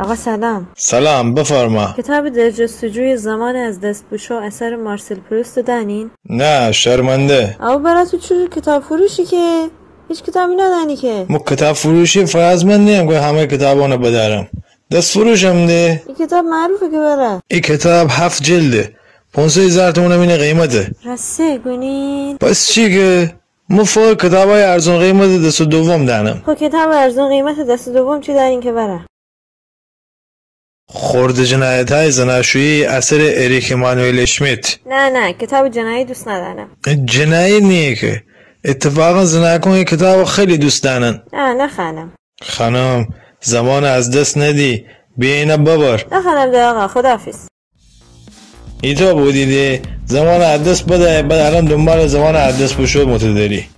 آقا سلام. سلام، بفرما. کتاب در جستجوی زمان از دستبوشو اثر مارسل پروست دانین؟ نه، شرمنده. اما برای تو چجور کتاب فروشی که هیچ کتابی ندانی که؟ مو کتاب فروشی فرض من نیم که همه کتابانو بدارم. دست فروشم ده. این کتاب معروفه که بره. این کتاب 7 جلده. 500,000 تومن اینه قیمته. راسته گونین؟ پس چی که مو فور کتابای ارزون قیمت دست دوم دانم. خب کتاب ارزون قیمت دست دوم چی دارین که بره؟ خرد جنایت های زناشویی اثر اریک امانوئل اشمیت. نه کتاب جنایی دوست ندارم. جنایی نیه که اتفاقا زناکون این کتاب خیلی دوست دارن. نه خانم. خانم زمان از دست ندی، بیا اینا ببر. نه خانم ده آقا، خداحافظ. ای تو بودیده زمان از دست بده، بعد الان دنبال زمان از دست بشو متداری.